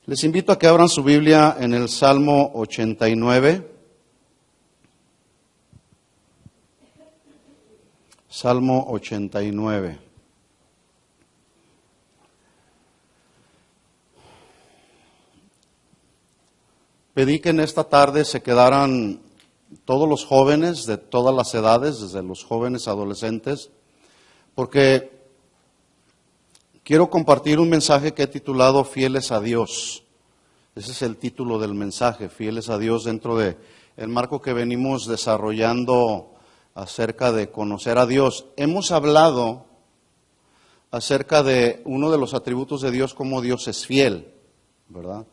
Les invito a que abran su Biblia en el Salmo 89. Salmo 89. Pedí que en esta tarde se quedaran todos los jóvenes de todas las edades, desde los jóvenes adolescentes, porque quiero compartir un mensaje que he titulado Fieles a Dios. Ese es el título del mensaje, Fieles a Dios, dentro de el marco que venimos desarrollando acerca de conocer a Dios. Hemos hablado acerca de uno de los atributos de Dios, como Dios es fiel, ¿verdad?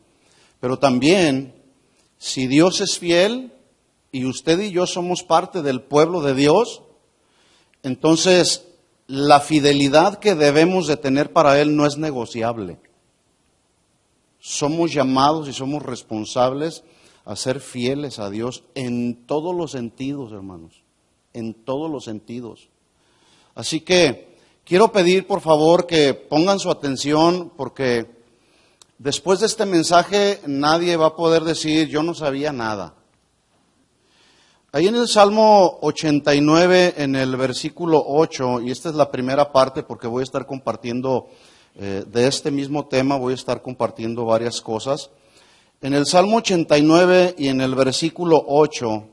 Pero también, si Dios es fiel y usted y yo somos parte del pueblo de Dios, entonces la fidelidad que debemos de tener para Él no es negociable. Somos llamados y somos responsables a ser fieles a Dios en todos los sentidos, hermanos, en todos los sentidos. Así que quiero pedir, por favor, que pongan su atención, porque después de este mensaje nadie va a poder decir, yo no sabía nada. Ahí en el Salmo 89, en el versículo 8, y esta es la primera parte porque voy a estar compartiendo de este mismo tema, voy a estar compartiendo varias cosas. En el Salmo 89 y en el versículo 8,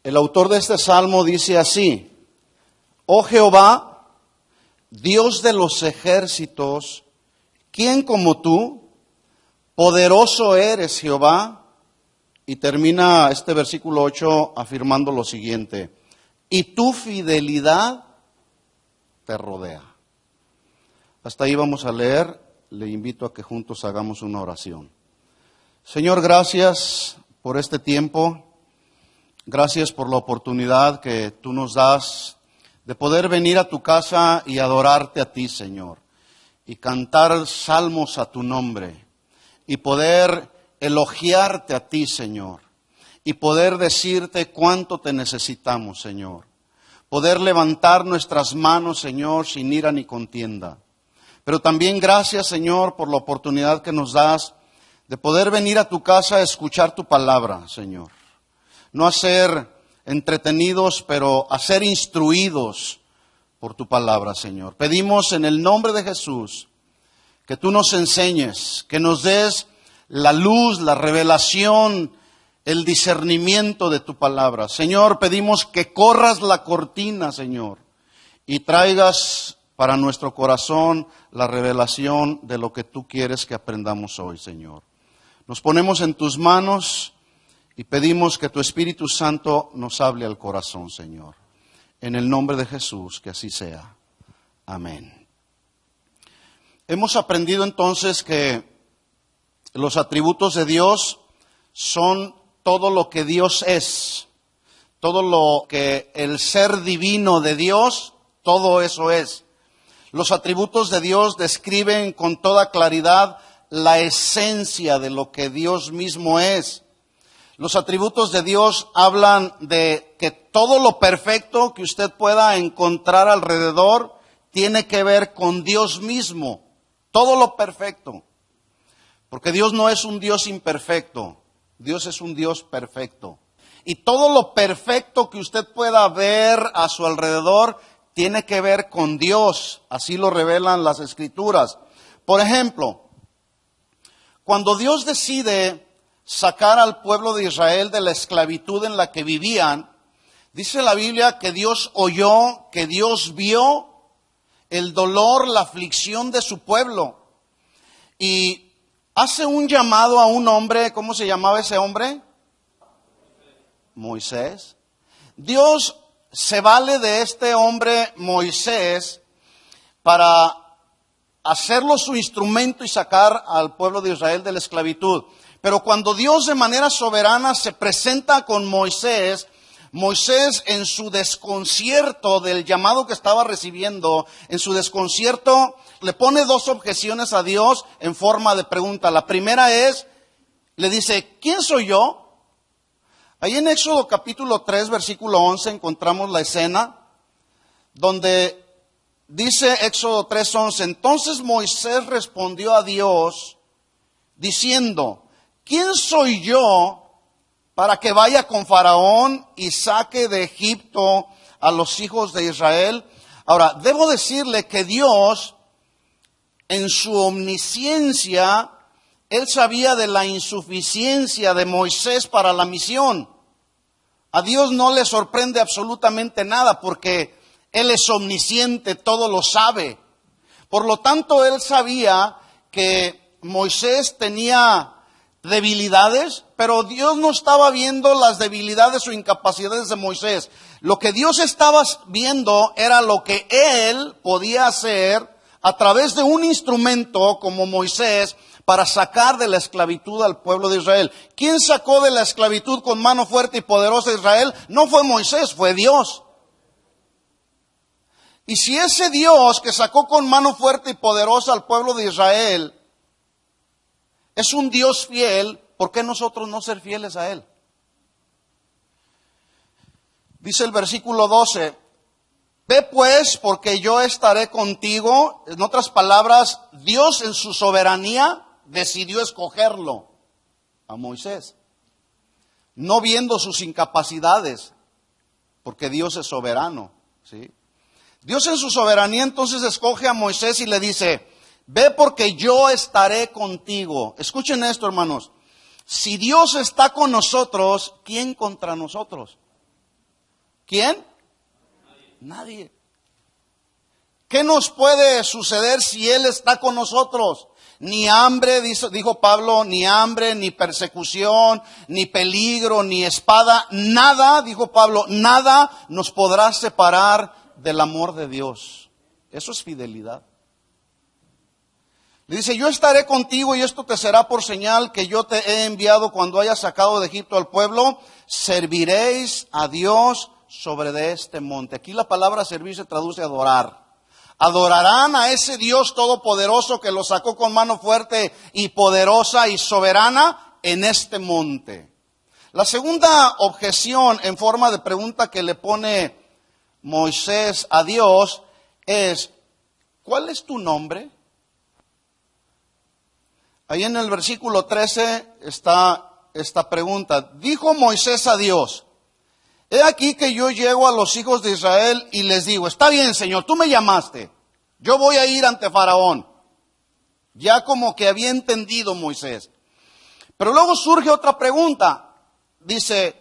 el autor de este salmo dice así: Oh Jehová, Dios de los ejércitos, ¿quién como tú? Poderoso eres, Jehová. Y termina este versículo 8 afirmando lo siguiente: y tu fidelidad te rodea. Hasta ahí vamos a leer. Le invito a que juntos hagamos una oración. Señor, gracias por este tiempo. Gracias por la oportunidad que tú nos das de poder venir a tu casa y adorarte a ti, Señor, y cantar salmos a tu nombre, y poder elogiarte a ti, Señor, y poder decirte cuánto te necesitamos, Señor. Poder levantar nuestras manos, Señor, sin ira ni contienda. Pero también gracias, Señor, por la oportunidad que nos das de poder venir a tu casa a escuchar tu palabra, Señor. No a ser entretenidos, pero a ser instruidos por tu palabra, Señor. Pedimos en el nombre de Jesús que tú nos enseñes, que nos des la luz, la revelación, el discernimiento de tu palabra. Señor, pedimos que corras la cortina, Señor, y traigas para nuestro corazón la revelación de lo que tú quieres que aprendamos hoy, Señor. Nos ponemos en tus manos y pedimos que tu Espíritu Santo nos hable al corazón, Señor. En el nombre de Jesús, que así sea. Amén. Hemos aprendido entonces que los atributos de Dios son todo lo que Dios es, todo lo que el ser divino de Dios, todo eso es. Los atributos de Dios describen con toda claridad la esencia de lo que Dios mismo es. Los atributos de Dios hablan de que todo lo perfecto que usted pueda encontrar alrededor tiene que ver con Dios mismo, todo lo perfecto. Porque Dios no es un Dios imperfecto, Dios es un Dios perfecto. Y todo lo perfecto que usted pueda ver a su alrededor tiene que ver con Dios, así lo revelan las Escrituras. Por ejemplo, cuando Dios decide sacar al pueblo de Israel de la esclavitud en la que vivían, dice la Biblia que Dios oyó, que Dios vio el dolor, la aflicción de su pueblo. Y hace un llamado a un hombre. ¿Cómo se llamaba ese hombre? Moisés. Dios se vale de este hombre Moisés para hacerlo su instrumento y sacar al pueblo de Israel de la esclavitud. Pero cuando Dios de manera soberana se presenta con Moisés, Moisés, en su desconcierto del llamado que estaba recibiendo, en su desconcierto, le pone dos objeciones a Dios en forma de pregunta. La primera es, le dice, ¿quién soy yo? Ahí en Éxodo capítulo 3, versículo 11, encontramos la escena donde dice Éxodo 3:11, entonces Moisés respondió a Dios diciendo: ¿quién soy yo para que vaya con Faraón y saque de Egipto a los hijos de Israel? Ahora, debo decirle que Dios, en su omnisciencia, Él sabía de la insuficiencia de Moisés para la misión. A Dios no le sorprende absolutamente nada porque Él es omnisciente, todo lo sabe. Por lo tanto, Él sabía que Moisés tenía debilidades, pero Dios no estaba viendo las debilidades o incapacidades de Moisés. Lo que Dios estaba viendo era lo que Él podía hacer a través de un instrumento como Moisés para sacar de la esclavitud al pueblo de Israel. ¿Quién sacó de la esclavitud con mano fuerte y poderosa a Israel? No fue Moisés, fue Dios. Y si ese Dios que sacó con mano fuerte y poderosa al pueblo de Israel es un Dios fiel, ¿por qué nosotros no ser fieles a Él? Dice el versículo 12, ve pues, porque yo estaré contigo. En otras palabras, Dios en su soberanía decidió escogerlo a Moisés, no viendo sus incapacidades, porque Dios es soberano, ¿sí? Dios en su soberanía entonces escoge a Moisés y le dice: ve porque yo estaré contigo. Escuchen esto, hermanos. Si Dios está con nosotros, ¿quién contra nosotros? ¿Quién? Nadie. ¿Qué nos puede suceder si Él está con nosotros? Ni hambre, dijo Pablo, ni hambre, ni persecución, ni peligro, ni espada. Nada, dijo Pablo, nada nos podrá separar del amor de Dios. Eso es fidelidad. Le dice: yo estaré contigo y esto te será por señal que yo te he enviado cuando hayas sacado de Egipto al pueblo. Serviréis a Dios sobre de este monte. Aquí la palabra servir se traduce adorar. Adorarán a ese Dios todopoderoso que los sacó con mano fuerte y poderosa y soberana en este monte. La segunda objeción en forma de pregunta que le pone Moisés a Dios es: ¿cuál es tu nombre? Ahí en el versículo 13 está esta pregunta. Dijo Moisés a Dios: he aquí que yo llego a los hijos de Israel y les digo: está bien, Señor, tú me llamaste, yo voy a ir ante Faraón. Ya como que había entendido Moisés. Pero luego surge otra pregunta. Dice: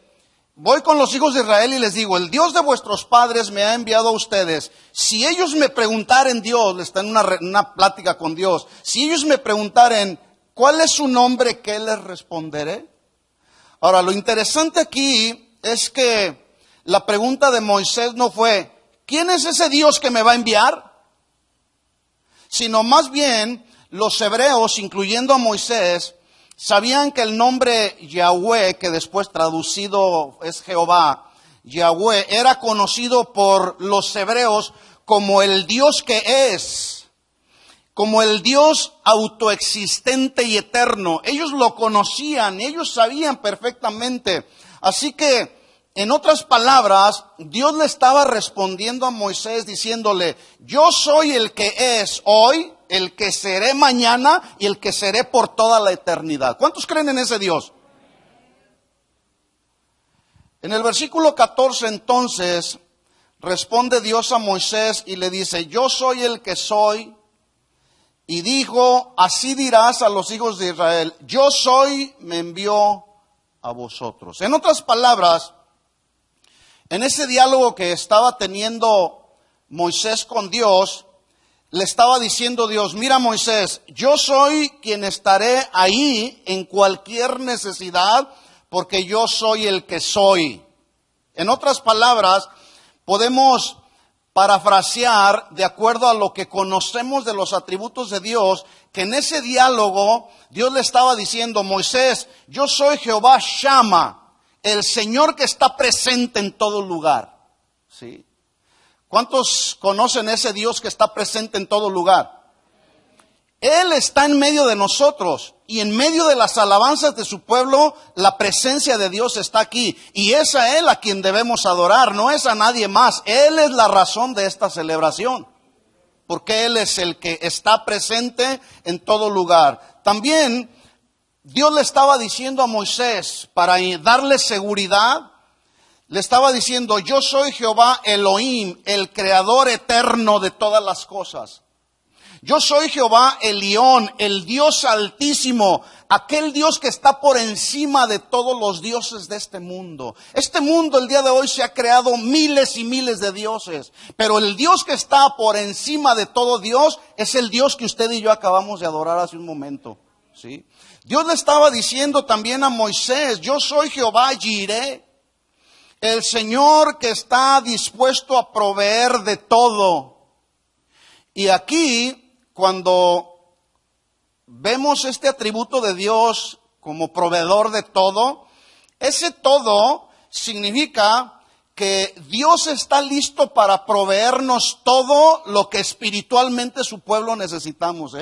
voy con los hijos de Israel y les digo: el Dios de vuestros padres me ha enviado a ustedes. Si ellos me preguntaren, Dios, está en una plática con Dios, si ellos me preguntaren: ¿cuál es su nombre? ¿Qué les responderé? Ahora, lo interesante aquí es que la pregunta de Moisés no fue: ¿quién es ese Dios que me va a enviar? Sino más bien, los hebreos, incluyendo a Moisés, sabían que el nombre Yahweh, que después traducido es Jehová, Yahweh, era conocido por los hebreos como el Dios que es, como el Dios autoexistente y eterno. Ellos lo conocían, ellos sabían perfectamente. Así que, en otras palabras, Dios le estaba respondiendo a Moisés diciéndole: yo soy el que es hoy, el que seré mañana y el que seré por toda la eternidad. ¿Cuántos creen en ese Dios? En el versículo 14 entonces responde Dios a Moisés y le dice: yo soy el que soy. Y dijo: así dirás a los hijos de Israel: yo soy, me envió a vosotros. En otras palabras, en ese diálogo que estaba teniendo Moisés con Dios, le estaba diciendo Dios: mira, Moisés, yo soy quien estaré ahí en cualquier necesidad, porque yo soy el que soy. En otras palabras, podemos parafrasear de acuerdo a lo que conocemos de los atributos de Dios, que en ese diálogo Dios le estaba diciendo: Moisés, yo soy Jehová Shama, el Señor que está presente en todo lugar. ¿Sí? ¿Cuántos conocen ese Dios que está presente en todo lugar? Él está en medio de nosotros y en medio de las alabanzas de su pueblo, la presencia de Dios está aquí. Y es a Él a quien debemos adorar, no es a nadie más. Él es la razón de esta celebración, porque Él es el que está presente en todo lugar. También Dios le estaba diciendo a Moisés, para darle seguridad, le estaba diciendo: yo soy Jehová Elohim, el creador eterno de todas las cosas. Yo soy Jehová Elión, el Dios altísimo, aquel Dios que está por encima de todos los dioses de este mundo. Este mundo el día de hoy se ha creado miles y miles de dioses, pero el Dios que está por encima de todo Dios es el Dios que usted y yo acabamos de adorar hace un momento, ¿sí? Dios le estaba diciendo también a Moisés: yo soy Jehová Jireh, el Señor que está dispuesto a proveer de todo. Y aquí, cuando vemos este atributo de Dios como proveedor de todo, ese todo significa que Dios está listo para proveernos todo lo que espiritualmente su pueblo necesitamos,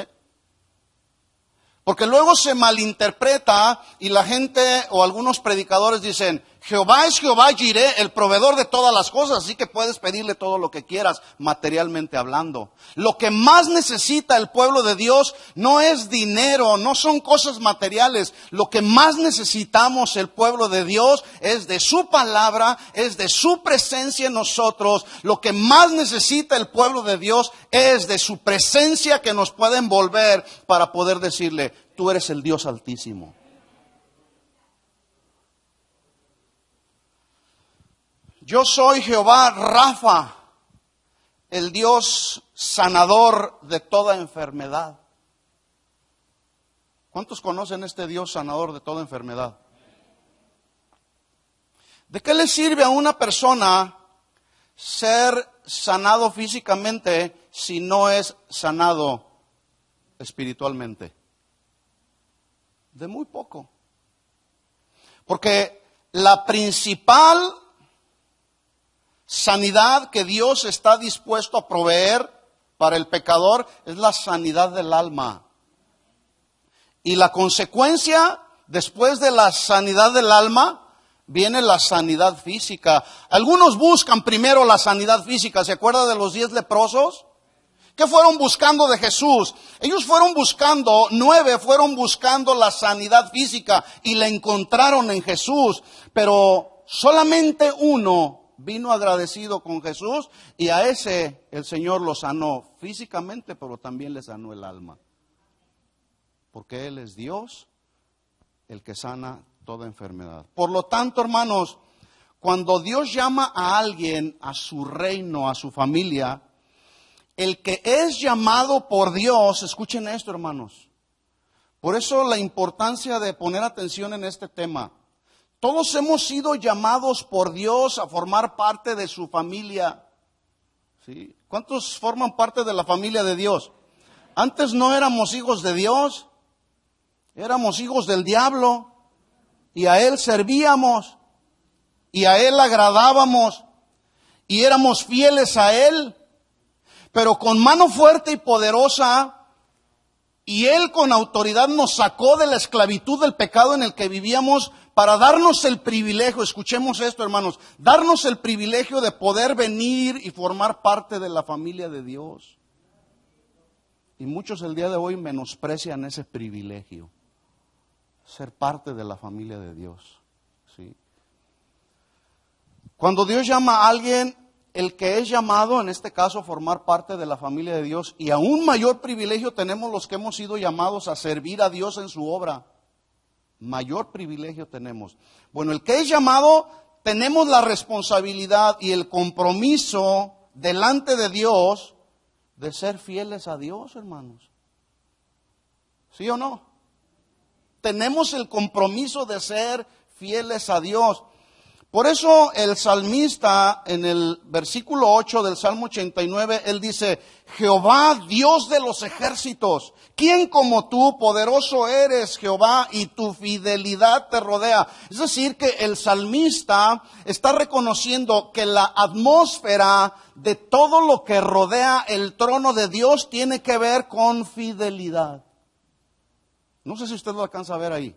Porque luego se malinterpreta y la gente o algunos predicadores dicen: Jehová es Jehová Jireh, el proveedor de todas las cosas, así que puedes pedirle todo lo que quieras, materialmente hablando. Lo que más necesita el pueblo de Dios no es dinero, no son cosas materiales. Lo que más necesitamos el pueblo de Dios es de su palabra, es de su presencia en nosotros. Lo que más necesita el pueblo de Dios es de su presencia que nos puede envolver para poder decirle: tú eres el Dios altísimo. Yo soy Jehová Rafa, el Dios sanador de toda enfermedad. ¿Cuántos conocen este Dios sanador de toda enfermedad? ¿De qué le sirve a una persona ser sanado físicamente si no es sanado espiritualmente? De muy poco. Porque la principal sanidad que Dios está dispuesto a proveer para el pecador es la sanidad del alma. Y la consecuencia, después de la sanidad del alma, viene la sanidad física. Algunos buscan primero la sanidad física. ¿Se acuerda de los 10 leprosos? ¿Qué fueron buscando de Jesús? Ellos fueron buscando, 9 fueron buscando la sanidad física y la encontraron en Jesús. Pero solamente uno vino agradecido con Jesús y a ese el Señor lo sanó físicamente, pero también le sanó el alma. Porque Él es Dios, el que sana toda enfermedad. Por lo tanto, hermanos, cuando Dios llama a alguien a su reino, a su familia, el que es llamado por Dios, escuchen esto, hermanos. Por eso la importancia de poner atención en este tema. Todos hemos sido llamados por Dios a formar parte de su familia. ¿Sí? ¿Cuántos forman parte de la familia de Dios? Antes no éramos hijos de Dios, éramos hijos del diablo, y a Él servíamos, y a Él agradábamos, y éramos fieles a Él, pero con mano fuerte y poderosa, y Él con autoridad nos sacó de la esclavitud del pecado en el que vivíamos para darnos el privilegio, escuchemos esto, hermanos, darnos el privilegio de poder venir y formar parte de la familia de Dios. Y muchos el día de hoy menosprecian ese privilegio, ser parte de la familia de Dios. ¿Sí? Cuando Dios llama a alguien, el que es llamado, en este caso, formar parte de la familia de Dios, y aún mayor privilegio tenemos los que hemos sido llamados a servir a Dios en su obra. Mayor privilegio tenemos. Bueno, el que es llamado, tenemos la responsabilidad y el compromiso delante de Dios de ser fieles a Dios, hermanos. ¿Sí o no? Tenemos el compromiso de ser fieles a Dios. Por eso el salmista en el versículo 8 del Salmo 89, él dice: Jehová, Dios de los ejércitos, ¿quién como tú? Poderoso eres, Jehová, y tu fidelidad te rodea. Es decir, que el salmista está reconociendo que la atmósfera de todo lo que rodea el trono de Dios tiene que ver con fidelidad. No sé si usted lo alcanza a ver ahí.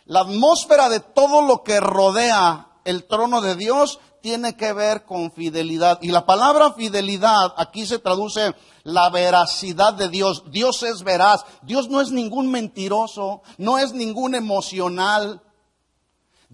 La atmósfera de todo lo que rodea el trono de Dios tiene que ver con fidelidad. Y la palabra fidelidad aquí se traduce la veracidad de Dios. Dios es veraz. Dios no es ningún mentiroso, no es ningún emocional.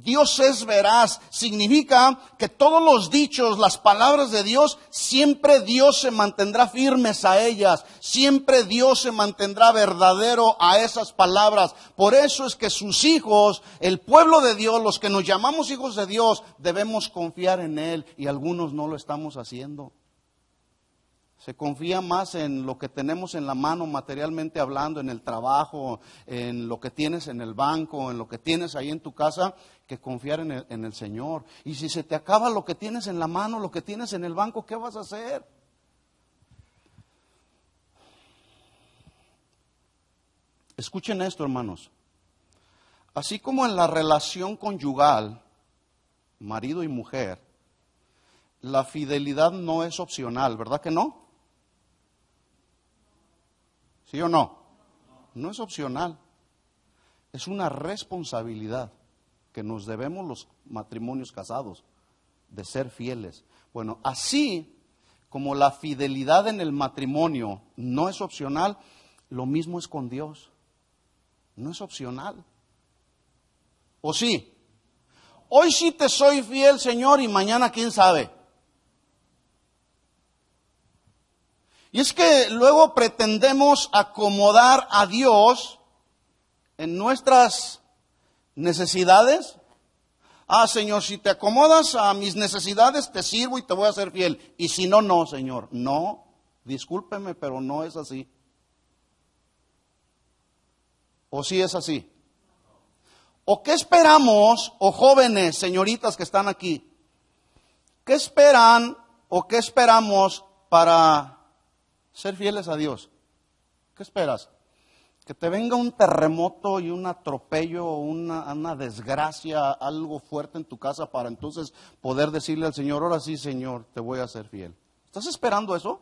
Dios es veraz. Significa que todos los dichos, las palabras de Dios, siempre Dios se mantendrá firmes a ellas. Siempre Dios se mantendrá verdadero a esas palabras. Por eso es que sus hijos, el pueblo de Dios, los que nos llamamos hijos de Dios, debemos confiar en Él, y algunos no lo estamos haciendo. Se confía más en lo que tenemos en la mano materialmente hablando, en el trabajo, en lo que tienes en el banco, en lo que tienes ahí en tu casa, que confiar en el Señor. Y si se te acaba lo que tienes en la mano, lo que tienes en el banco, ¿qué vas a hacer? Escuchen esto, hermanos. Así como en la relación conyugal, marido y mujer, la fidelidad no es opcional, ¿verdad que no? ¿Sí o no? No es opcional. Es una responsabilidad que nos debemos los matrimonios casados, de ser fieles. Bueno, así como la fidelidad en el matrimonio no es opcional, lo mismo es con Dios. No es opcional. ¿O sí? Hoy sí te soy fiel, Señor, y mañana quién sabe. Y es que luego pretendemos acomodar a Dios en nuestras necesidades. Ah, Señor, si te acomodas a mis necesidades, te sirvo y te voy a ser fiel. Y si no, no, Señor. No, discúlpeme, pero no es así. ¿O sí es así? ¿O qué esperamos, o jóvenes, señoritas que están aquí? ¿Qué esperan o qué esperamos para ser fieles a Dios? ¿Qué esperas? Que te venga un terremoto y un atropello, una desgracia, algo fuerte en tu casa para entonces poder decirle al Señor, ahora sí, Señor, te voy a ser fiel. ¿Estás esperando eso?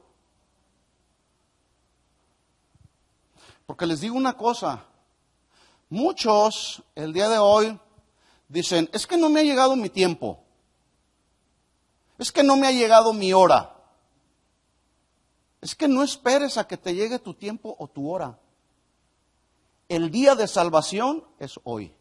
Porque les digo una cosa, muchos el día de hoy dicen, es que no me ha llegado mi tiempo, es que no me ha llegado mi hora. Es que no esperes a que te llegue tu tiempo o tu hora. El día de salvación es hoy.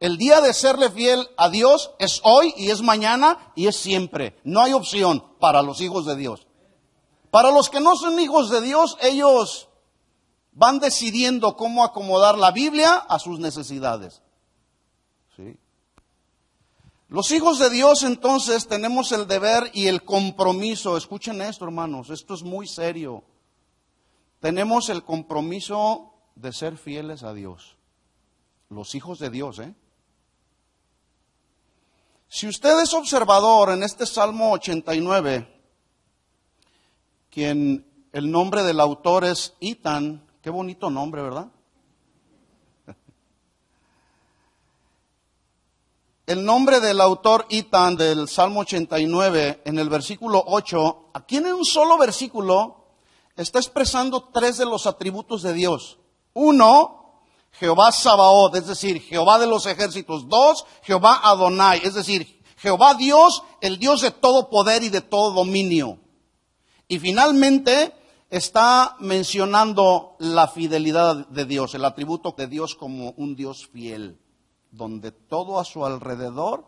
El día de serle fiel a Dios es hoy y es mañana y es siempre. No hay opción para los hijos de Dios. Para los que no son hijos de Dios, ellos van decidiendo cómo acomodar la Biblia a sus necesidades. ¿Sí? Los hijos de Dios entonces tenemos el deber y el compromiso. Escuchen esto, hermanos, esto es muy serio. Tenemos el compromiso de ser fieles a Dios. Los hijos de Dios, Si usted es observador en este Salmo 89, quien el nombre del autor es Ethan, qué bonito nombre, ¿verdad? El nombre del autor Ethan del Salmo 89 en el versículo 8, aquí en un solo versículo está expresando tres de los atributos de Dios. Uno, Jehová Sabaoth, es decir, Jehová de los ejércitos. Dos, Jehová Adonai, es decir, Jehová Dios, el Dios de todo poder y de todo dominio. Y finalmente está mencionando la fidelidad de Dios, el atributo de Dios como un Dios fiel, donde todo a su alrededor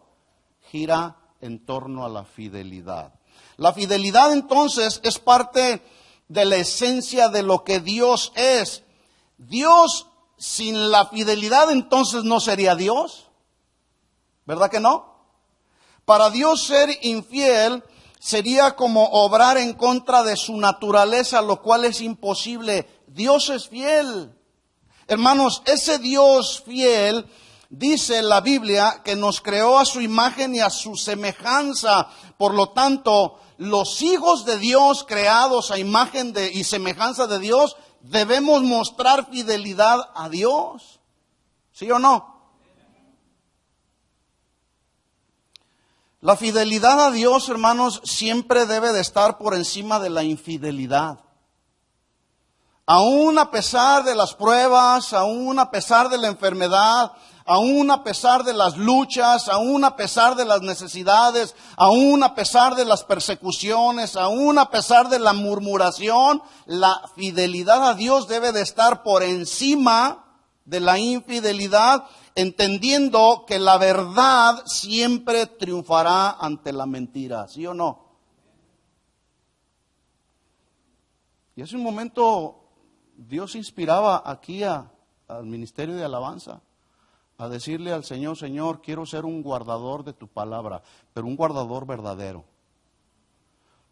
gira en torno a la fidelidad. La fidelidad entonces es parte de la esencia de lo que Dios es. Dios sin la fidelidad entonces no sería Dios, ¿verdad que no? Para Dios ser infiel sería como obrar en contra de su naturaleza, lo cual es imposible. Dios es fiel. Hermanos, ese Dios fiel, dice la Biblia, que nos creó a su imagen y a su semejanza. Por lo tanto, los hijos de Dios creados a imagen y semejanza de Dios, debemos mostrar fidelidad a Dios. ¿Sí o no? La fidelidad a Dios, hermanos, siempre debe de estar por encima de la infidelidad. Aún a pesar de las pruebas, aún a pesar de la enfermedad, Aún a pesar de las luchas, aún a pesar de las necesidades, aún a pesar de las persecuciones, aún a pesar de la murmuración, la fidelidad a Dios debe de estar por encima de la infidelidad, entendiendo que la verdad siempre triunfará ante la mentira, ¿sí o no? Y hace un momento Dios inspiraba aquí al ministerio de alabanza a decirle al Señor: Señor, quiero ser un guardador de tu palabra, pero un guardador verdadero.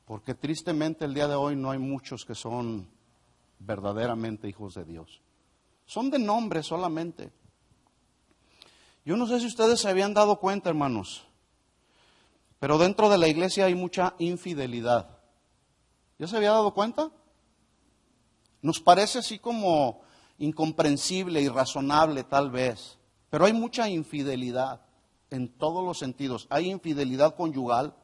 Porque tristemente el día de hoy no hay muchos que son verdaderamente hijos de Dios. Son de nombre solamente. Yo no sé si ustedes se habían dado cuenta, hermanos, pero dentro de la iglesia hay mucha infidelidad. ¿Ya se había dado cuenta? Nos parece así como incomprensible, irrazonable tal vez, pero hay mucha infidelidad en todos los sentidos. Hay infidelidad conyugal,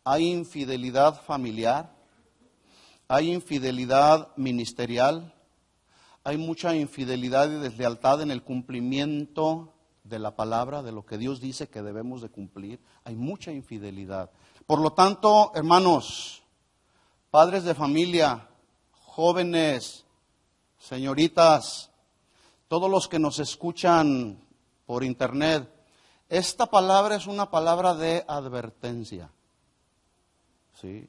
hay infidelidad familiar, hay infidelidad ministerial, hay mucha infidelidad y deslealtad en el cumplimiento de la palabra, de lo que Dios dice que debemos de cumplir. Hay mucha infidelidad. Por lo tanto, hermanos, padres de familia, jóvenes, señoritas, todos los que nos escuchan por internet, esta palabra es una palabra de advertencia. ¿Sí?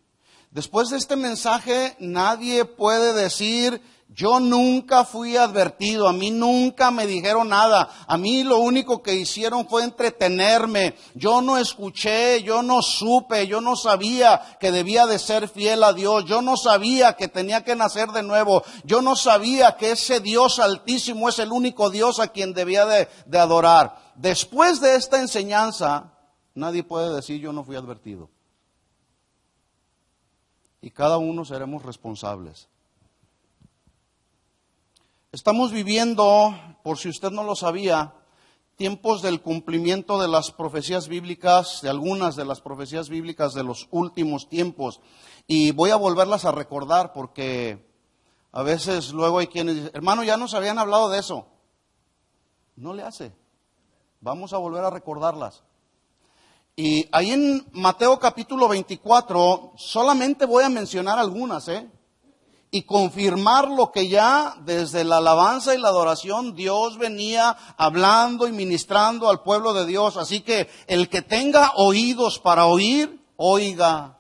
Después de este mensaje, nadie puede decir: yo nunca fui advertido, a mí nunca me dijeron nada, a mí lo único que hicieron fue entretenerme, yo no escuché, yo no supe, yo no sabía que debía de ser fiel a Dios, yo no sabía que tenía que nacer de nuevo, yo no sabía que ese Dios altísimo es el único Dios a quien debía de adorar. Después de esta enseñanza, nadie puede decir: yo no fui advertido. Y cada uno seremos responsables. Estamos viviendo, por si usted no lo sabía, tiempos del cumplimiento de las profecías bíblicas, de algunas de las profecías bíblicas de los últimos tiempos. Y voy a volverlas a recordar porque a veces luego hay quienes dicen: hermano, ya nos habían hablado de eso. No le hace. Vamos a volver a recordarlas. Y ahí en Mateo capítulo 24, solamente voy a mencionar algunas, y confirmar lo que ya desde la alabanza y la adoración Dios venía hablando y ministrando al pueblo de Dios. Así que el que tenga oídos para oír, oiga.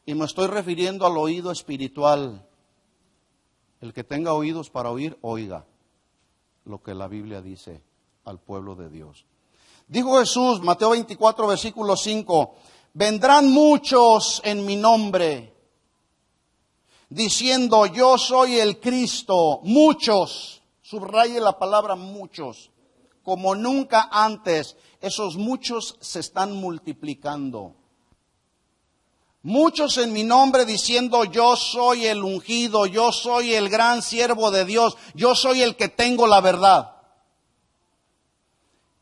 Y me estoy refiriendo al oído espiritual. El que tenga oídos para oír, oiga lo que la Biblia dice al pueblo de Dios. Dijo Jesús, Mateo 24, versículo 5, vendrán muchos en mi nombre, diciendo: yo soy el Cristo. Muchos, subraye la palabra muchos, como nunca antes. Esos muchos se están multiplicando. Muchos en mi nombre diciendo: yo soy el ungido, yo soy el gran siervo de Dios, yo soy el que tengo la verdad.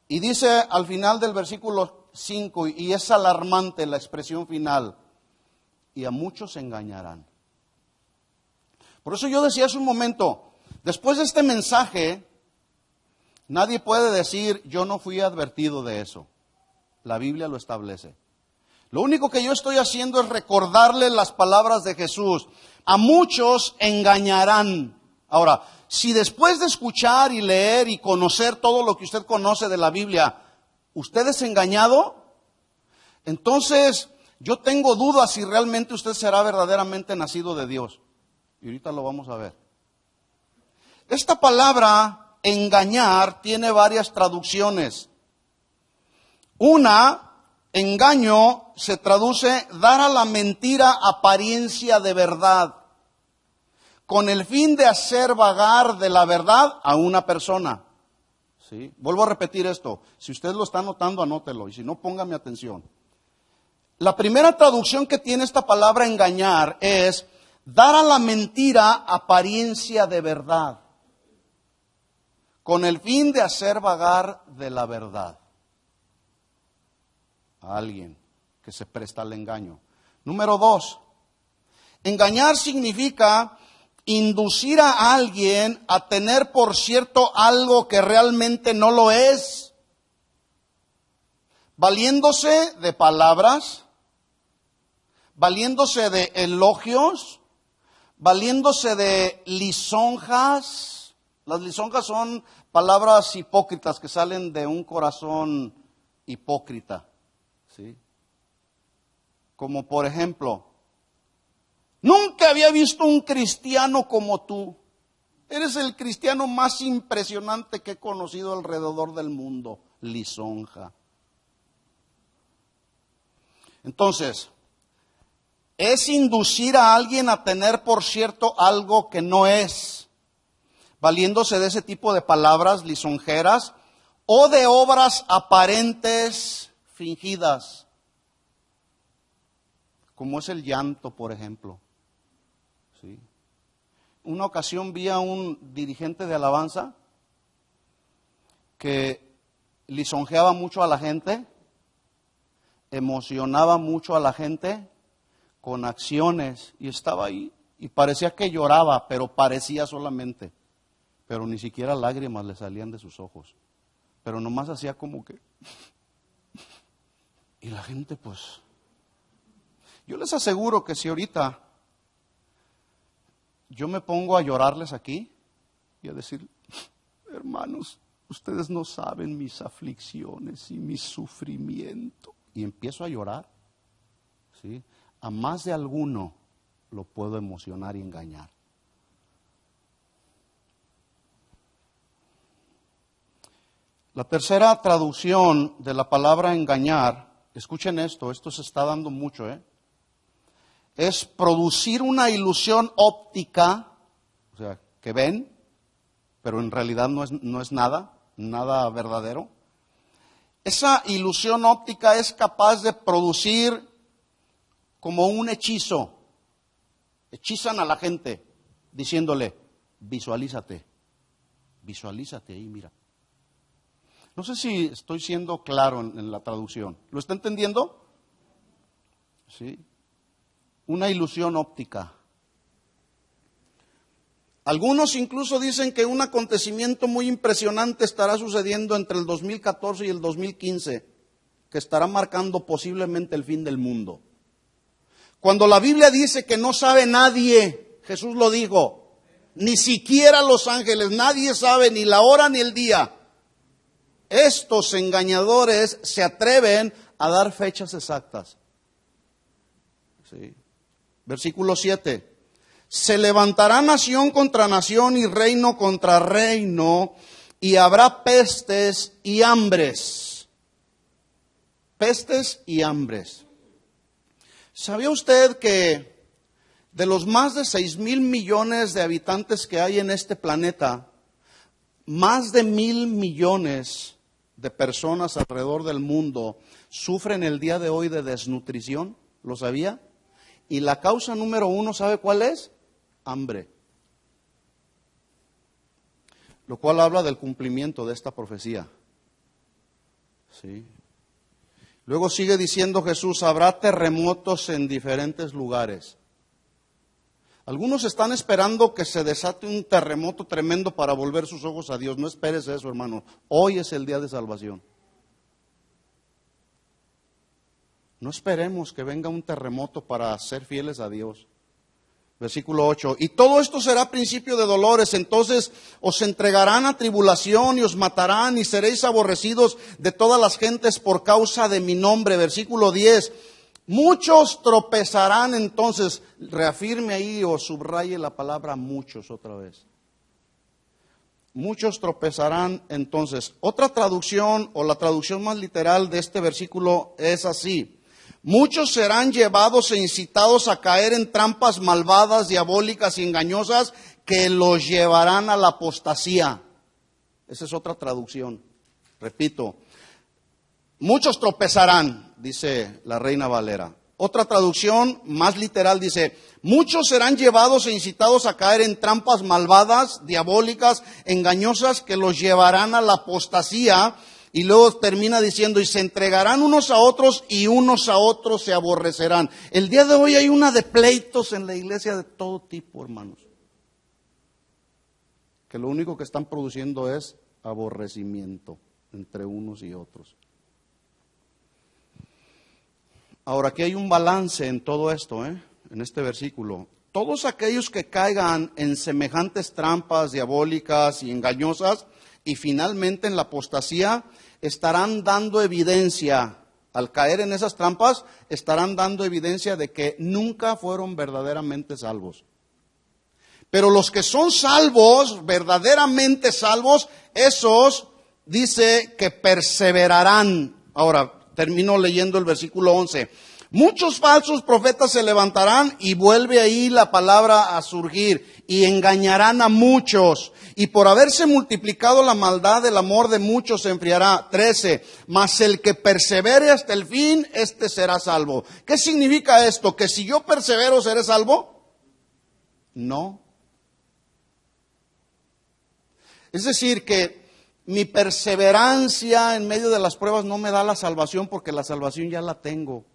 Y dice al final del versículo 5, y es alarmante la expresión final: y a muchos se engañarán. Por eso yo decía hace un momento, después de este mensaje, nadie puede decir: yo no fui advertido de eso. La Biblia lo establece. Lo único que yo estoy haciendo es recordarle las palabras de Jesús. A muchos engañarán. Ahora, si después de escuchar y leer y conocer todo lo que usted conoce de la Biblia, usted es engañado, entonces yo tengo dudas si realmente usted será verdaderamente nacido de Dios. Y ahorita lo vamos a ver. Esta palabra engañar tiene varias traducciones. Una, engaño, se traduce dar a la mentira apariencia de verdad, con el fin de hacer vagar de la verdad a una persona. ¿Sí? Vuelvo a repetir esto. Si usted lo está anotando, anótelo. Y si no, póngame atención. La primera traducción que tiene esta palabra engañar es dar a la mentira apariencia de verdad, con el fin de hacer vagar de la verdad a alguien que se presta al engaño. Número 2, engañar significa inducir a alguien a tener por cierto algo que realmente no lo es, valiéndose de palabras, valiéndose de elogios, valiéndose de lisonjas. Las lisonjas son palabras hipócritas que salen de un corazón hipócrita, ¿sí? Como por ejemplo, nunca había visto un cristiano como tú. Eres el cristiano más impresionante que he conocido alrededor del mundo. Lisonja. Entonces, es inducir a alguien a tener por cierto algo que no es, valiéndose de ese tipo de palabras lisonjeras o de obras aparentes fingidas, como es el llanto, por ejemplo. ¿Sí? Una ocasión vi a un dirigente de alabanza que lisonjeaba mucho a la gente, emocionaba mucho a la gente con acciones, y estaba ahí y parecía que lloraba, pero parecía solamente, pero ni siquiera lágrimas le salían de sus ojos, pero nomás hacía como que, y la gente pues, yo les aseguro que si ahorita yo me pongo a llorarles aquí y a decir, hermanos, ustedes no saben mis aflicciones y mi sufrimiento, y empiezo a llorar, ¿sí? A más de alguno lo puedo emocionar y engañar. La tercera traducción de la palabra engañar, escuchen esto se está dando mucho, es producir una ilusión óptica, o sea, que ven, pero en realidad no es nada verdadero. Esa ilusión óptica es capaz de producir como un hechizo. Hechizan a la gente diciéndole, visualízate ahí, mira. No sé si estoy siendo claro en la traducción. ¿Lo está entendiendo? Sí. Una ilusión óptica. Algunos incluso dicen que un acontecimiento muy impresionante estará sucediendo entre el 2014 y el 2015, que estará marcando posiblemente el fin del mundo. Cuando la Biblia dice que no sabe nadie, Jesús lo dijo, ni siquiera los ángeles, nadie sabe ni la hora ni el día. Estos engañadores se atreven a dar fechas exactas. Sí. Versículo 7. Se levantará nación contra nación y reino contra reino, y habrá pestes y hambres. Pestes y hambres. ¿Sabía usted que de los más de 6,000 millones de habitantes que hay en este planeta, más de 1,000 millones de personas alrededor del mundo sufren el día de hoy de desnutrición? ¿Lo sabía? Y la causa número 1, ¿sabe cuál es? Hambre. Lo cual habla del cumplimiento de esta profecía. ¿Sí? Luego sigue diciendo Jesús, habrá terremotos en diferentes lugares. Algunos están esperando que se desate un terremoto tremendo para volver sus ojos a Dios. No esperes eso, hermano. Hoy es el día de salvación. No esperemos que venga un terremoto para ser fieles a Dios. Versículo 8, y todo esto será principio de dolores, entonces os entregarán a tribulación y os matarán y seréis aborrecidos de todas las gentes por causa de mi nombre. Versículo 10, muchos tropezarán entonces, reafirme ahí o subraye la palabra muchos otra vez. Muchos tropezarán entonces. Otra traducción o la traducción más literal de este versículo es así. Muchos serán llevados e incitados a caer en trampas malvadas, diabólicas y engañosas que los llevarán a la apostasía. Esa es otra traducción. Repito, muchos tropezarán, dice la Reina Valera. Otra traducción más literal dice, muchos serán llevados e incitados a caer en trampas malvadas, diabólicas, engañosas que los llevarán a la apostasía. Y luego termina diciendo, y se entregarán unos a otros y unos a otros se aborrecerán. El día de hoy hay una de pleitos en la iglesia de todo tipo, hermanos. que lo único que están produciendo es aborrecimiento entre unos y otros. Ahora, aquí hay un balance en todo esto, en este versículo. Todos aquellos que caigan en semejantes trampas diabólicas y engañosas y finalmente en la apostasía estarán dando evidencia, al caer en esas trampas, estarán dando evidencia de que nunca fueron verdaderamente salvos. Pero los que son salvos, verdaderamente salvos, esos dice que perseverarán. Ahora, termino leyendo el versículo 11. Muchos falsos profetas se levantarán y vuelve ahí la palabra a surgir y engañarán a muchos. Y por haberse multiplicado la maldad, el amor de muchos se enfriará. 13. Mas el que persevere hasta el fin, este será salvo. ¿Qué significa esto? ¿Que si yo persevero seré salvo? No. Es decir, que mi perseverancia en medio de las pruebas no me da la salvación, porque la salvación ya la tengo.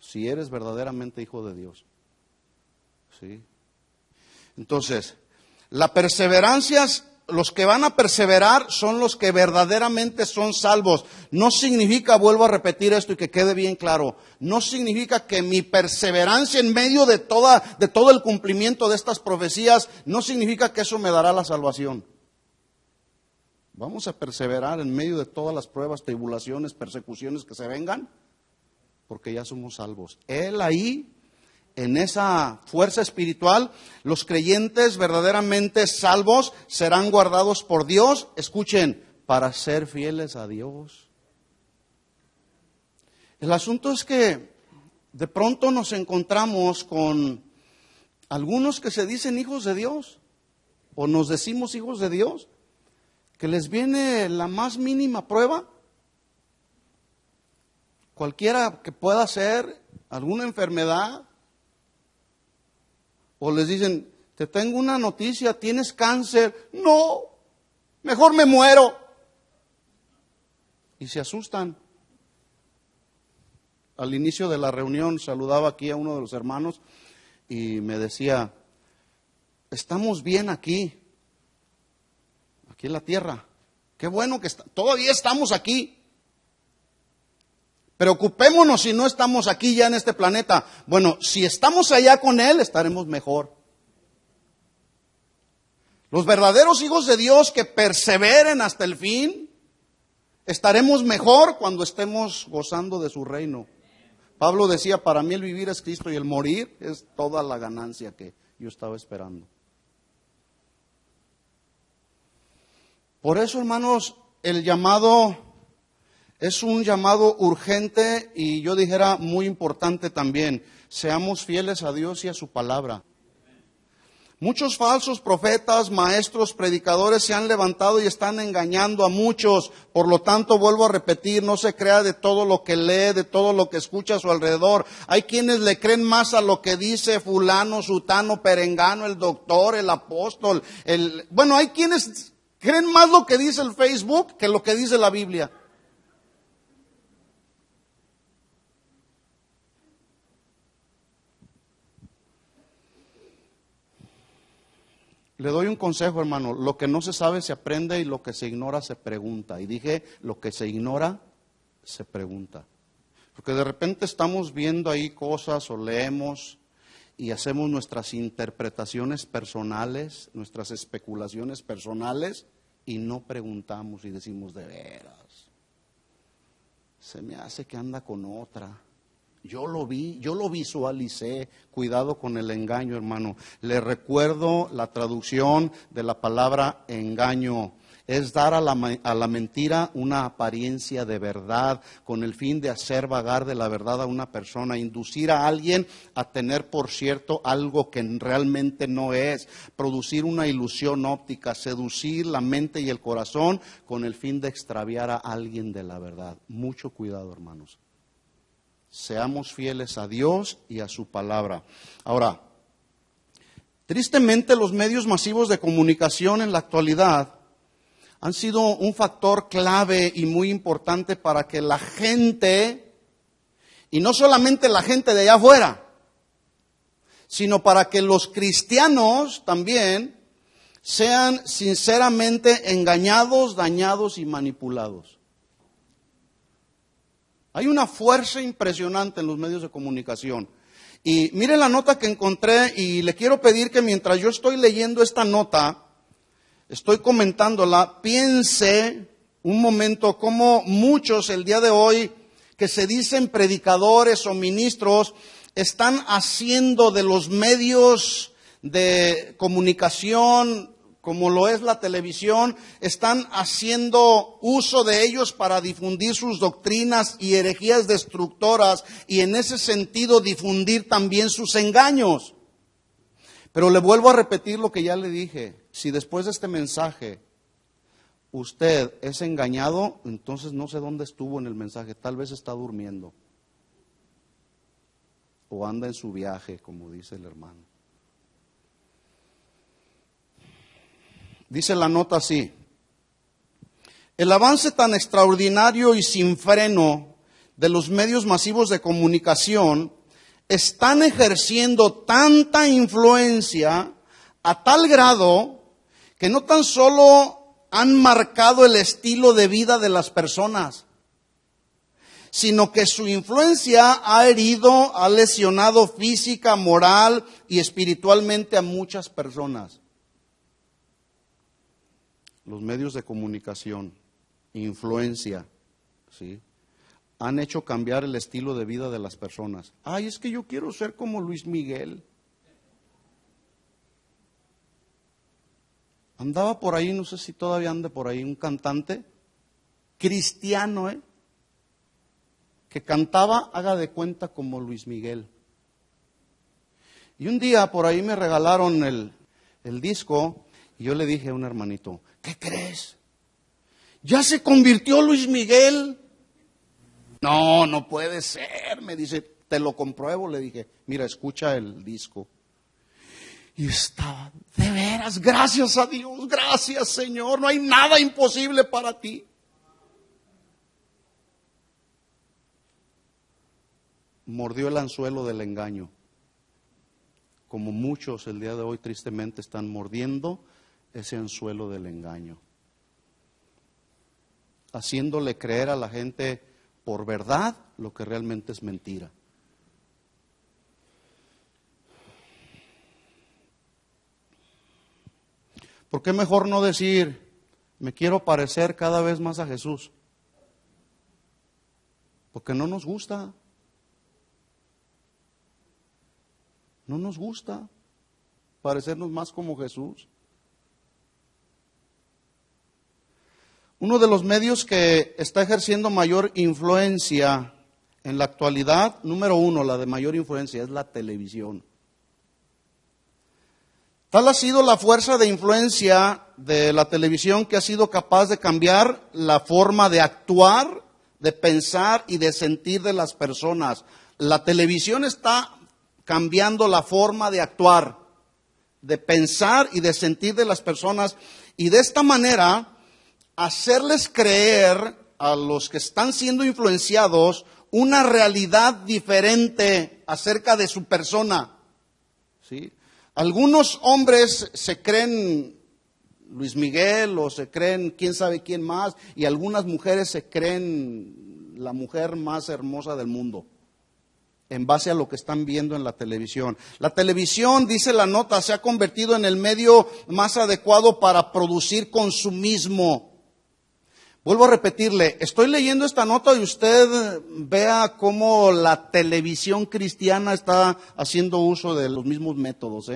Si eres verdaderamente hijo de Dios. ¿Sí? Entonces, la perseverancia, los que van a perseverar son los que verdaderamente son salvos. No significa, vuelvo a repetir esto y que quede bien claro, no significa que mi perseverancia en medio de todo el cumplimiento de estas profecías, no significa que eso me dará la salvación. Vamos a perseverar en medio de todas las pruebas, tribulaciones, persecuciones que se vengan, porque ya somos salvos. Él ahí, en esa fuerza espiritual, los creyentes verdaderamente salvos serán guardados por Dios, escuchen, para ser fieles a Dios. El asunto es que de pronto nos encontramos con algunos que se dicen hijos de Dios, o nos decimos hijos de Dios, que les viene la más mínima prueba, cualquiera que pueda ser, alguna enfermedad, o les dicen, te tengo una noticia, tienes cáncer. No, mejor me muero. Y se asustan. Al inicio de la reunión saludaba aquí a uno de los hermanos y me decía, estamos bien aquí en la tierra. Qué bueno que todavía estamos aquí. Preocupémonos si no estamos aquí ya en este planeta. Bueno, si estamos allá con Él, estaremos mejor. Los verdaderos hijos de Dios que perseveren hasta el fin, estaremos mejor cuando estemos gozando de su reino. Pablo decía, para mí el vivir es Cristo y el morir es toda la ganancia que yo estaba esperando. Por eso, hermanos, el llamado es un llamado urgente y yo dijera muy importante también. Seamos fieles a Dios y a su palabra. Muchos falsos profetas, maestros, predicadores se han levantado y están engañando a muchos. Por lo tanto, vuelvo a repetir, no se crea de todo lo que lee, de todo lo que escucha a su alrededor. Hay quienes le creen más a lo que dice fulano, sutano, perengano, el doctor, el apóstol. Bueno, hay quienes creen más lo que dice el Facebook que lo que dice la Biblia. Le doy un consejo, hermano. Lo que no se sabe se aprende y lo que se ignora se pregunta. Y dije, lo que se ignora se pregunta. Porque de repente estamos viendo ahí cosas o leemos y hacemos nuestras interpretaciones personales, nuestras especulaciones personales y no preguntamos y decimos, de veras, se me hace que anda con otra. Yo lo vi, yo lo visualicé. Cuidado con el engaño, hermano. Le recuerdo la traducción de la palabra engaño. Es dar a la mentira una apariencia de verdad con el fin de hacer vagar de la verdad a una persona, inducir a alguien a tener por cierto algo que realmente no es, producir una ilusión óptica, seducir la mente y el corazón con el fin de extraviar a alguien de la verdad. Mucho cuidado, hermanos. Seamos fieles a Dios y a su palabra. Ahora, tristemente los medios masivos de comunicación en la actualidad han sido un factor clave y muy importante para que la gente, y no solamente la gente de allá afuera, sino para que los cristianos también sean sinceramente engañados, dañados y manipulados. Hay una fuerza impresionante en los medios de comunicación. Y mire la nota que encontré y le quiero pedir que mientras yo estoy leyendo esta nota, estoy comentándola, piense un momento cómo muchos el día de hoy que se dicen predicadores o ministros están haciendo de los medios de comunicación, como lo es la televisión, están haciendo uso de ellos para difundir sus doctrinas y herejías destructoras y en ese sentido difundir también sus engaños. Pero le vuelvo a repetir lo que ya le dije. Si después de este mensaje usted es engañado, entonces no sé dónde estuvo en el mensaje. Tal vez está durmiendo. O anda en su viaje, como dice el hermano. Dice la nota así: el avance tan extraordinario y sin freno de los medios masivos de comunicación están ejerciendo tanta influencia a tal grado que no tan solo han marcado el estilo de vida de las personas, sino que su influencia ha herido, ha lesionado física, moral y espiritualmente a muchas personas. Los medios de comunicación, influencia, ¿sí?, han hecho cambiar el estilo de vida de las personas. Ay, es que yo quiero ser como Luis Miguel. Andaba por ahí, no sé si todavía anda por ahí, un cantante cristiano, que cantaba, haga de cuenta, como Luis Miguel. Y un día por ahí me regalaron el disco y yo le dije a un hermanito, ¿qué crees? ¿Ya se convirtió Luis Miguel? No, no puede ser, me dice, te lo compruebo. Le dije, mira, escucha el disco. Y estaba, de veras, gracias a Dios, gracias Señor, no hay nada imposible para ti. Mordió el anzuelo del engaño, como muchos el día de hoy tristemente están mordiendo ese anzuelo del engaño, haciéndole creer a la gente por verdad lo que realmente es mentira. ¿Por qué mejor no decir, me quiero parecer cada vez más a Jesús? Porque no nos gusta. No nos gusta parecernos más como Jesús. Uno de los medios que está ejerciendo mayor influencia en la actualidad, número uno, la de mayor influencia, es la televisión. Tal ha sido la fuerza de influencia de la televisión que ha sido capaz de cambiar la forma de actuar, de pensar y de sentir de las personas. La televisión está cambiando la forma de actuar, de pensar y de sentir de las personas, y de esta manera hacerles creer a los que están siendo influenciados una realidad diferente acerca de su persona, ¿sí? Algunos hombres se creen Luis Miguel o se creen quién sabe quién más, y algunas mujeres se creen la mujer más hermosa del mundo, en base a lo que están viendo en la televisión. La televisión, dice la nota, se ha convertido en el medio más adecuado para producir consumismo. Vuelvo a repetirle, estoy leyendo esta nota y usted vea cómo la televisión cristiana está haciendo uso de los mismos métodos,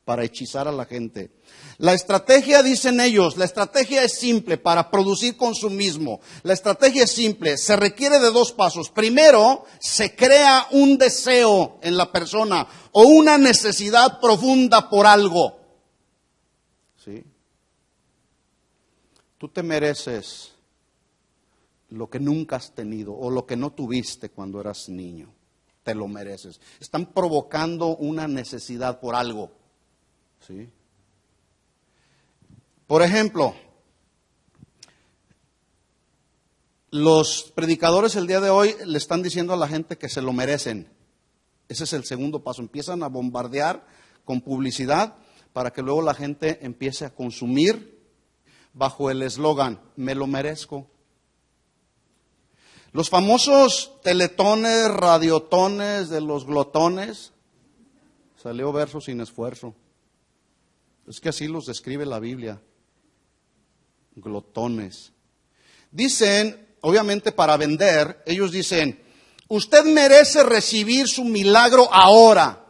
para hechizar a la gente. La estrategia, dicen ellos, la estrategia es simple para producir consumismo. La estrategia es simple, se requiere de dos pasos. Primero, se crea un deseo en la persona o una necesidad profunda por algo. ¿Sí? Tú te mereces lo que nunca has tenido o lo que no tuviste cuando eras niño. Te lo mereces. Están provocando una necesidad por algo. ¿Sí? Por ejemplo, los predicadores el día de hoy le están diciendo a la gente que se lo merecen. Ese es el segundo paso. Empiezan a bombardear con publicidad para que luego la gente empiece a consumir bajo el eslogan, me lo merezco. Los famosos teletones, radiotones de los glotones, salió verso sin esfuerzo. Es que así los describe la Biblia, glotones. Dicen, obviamente para vender, ellos dicen, usted merece recibir su milagro ahora.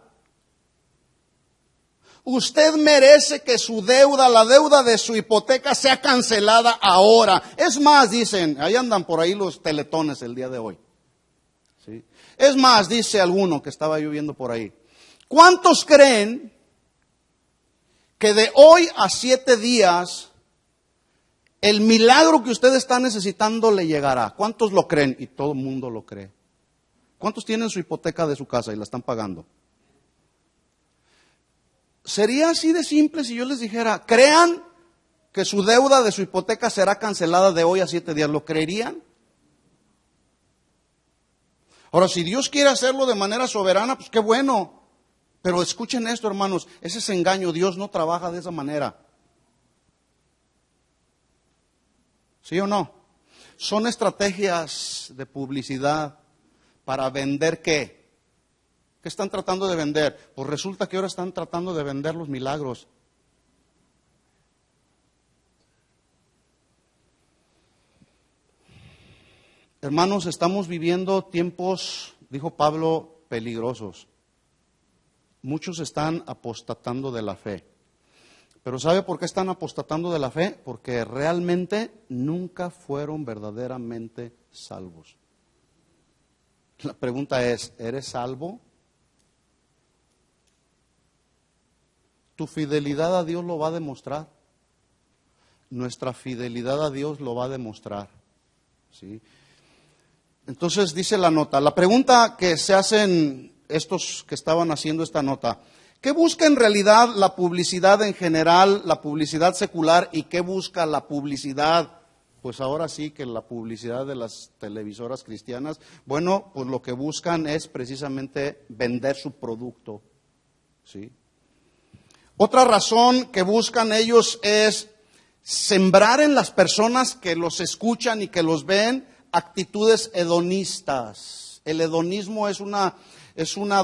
Usted merece que su deuda, la deuda de su hipoteca sea cancelada ahora. Es más, dicen, ahí andan por ahí los teletones el día de hoy. ¿Sí? Es más, dice alguno que estaba yo viendo por ahí, ¿cuántos creen que de hoy a 7 días el milagro que usted está necesitando le llegará? ¿Cuántos lo creen? Y todo el mundo lo cree. ¿Cuántos tienen su hipoteca de su casa y la están pagando? Sería así de simple si yo les dijera, crean que su deuda de su hipoteca será cancelada de hoy a 7 días. ¿Lo creerían? Ahora, si Dios quiere hacerlo de manera soberana, pues qué bueno. Pero escuchen esto, hermanos, ese es engaño. Dios no trabaja de esa manera. ¿Sí o no? Son estrategias de publicidad para vender ¿qué? ¿Qué están tratando de vender? Pues resulta que ahora están tratando de vender los milagros. Hermanos, estamos viviendo tiempos, dijo Pablo, peligrosos. Muchos están apostatando de la fe. Pero ¿sabe por qué están apostatando de la fe? Porque realmente nunca fueron verdaderamente salvos. La pregunta es, ¿eres salvo? Tu fidelidad a Dios lo va a demostrar. Nuestra fidelidad a Dios lo va a demostrar. ¿Sí? Entonces dice la nota, la pregunta que se hacen estos que estaban haciendo esta nota, ¿qué busca en realidad la publicidad en general, la publicidad secular, y qué busca la publicidad? Pues ahora sí que la publicidad de las televisoras cristianas, bueno, pues lo que buscan es precisamente vender su producto, ¿sí? Otra razón que buscan ellos es sembrar en las personas que los escuchan y que los ven actitudes hedonistas. El hedonismo es una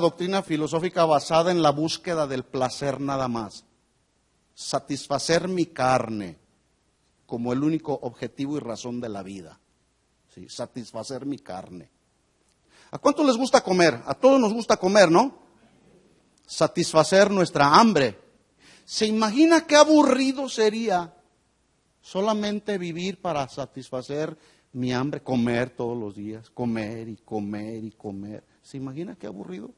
doctrina filosófica basada en la búsqueda del placer nada más. Satisfacer mi carne como el único objetivo y razón de la vida. ¿Sí? Satisfacer mi carne. ¿A cuánto les gusta comer? A todos nos gusta comer, ¿no? Satisfacer nuestra hambre. ¿Se imagina qué aburrido sería solamente vivir para satisfacer mi hambre? Comer todos los días, comer y comer y comer. ¿Se imagina qué aburrido?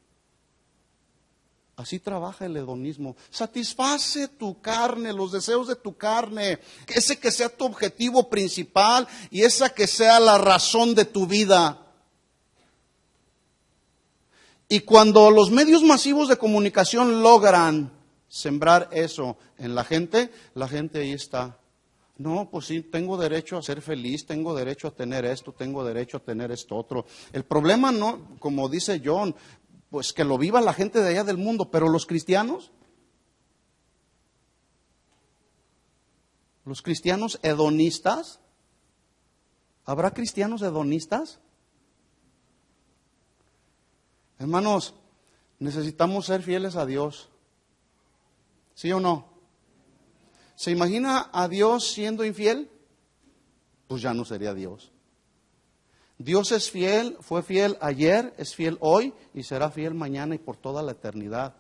Así trabaja el hedonismo. Satisface tu carne, los deseos de tu carne. Ese que sea tu objetivo principal y esa que sea la razón de tu vida. Y cuando los medios masivos de comunicación logran sembrar eso en la gente ahí está. No, pues sí, tengo derecho a ser feliz, tengo derecho a tener esto, tengo derecho a tener esto otro. El problema no, como dice John, pues que lo viva la gente de allá del mundo, pero los cristianos hedonistas, ¿habrá cristianos hedonistas? Hermanos, necesitamos ser fieles a Dios. ¿Sí o no? ¿Se imagina a Dios siendo infiel? Pues ya no sería Dios. Dios es fiel, fue fiel ayer, es fiel hoy y será fiel mañana y por toda la eternidad.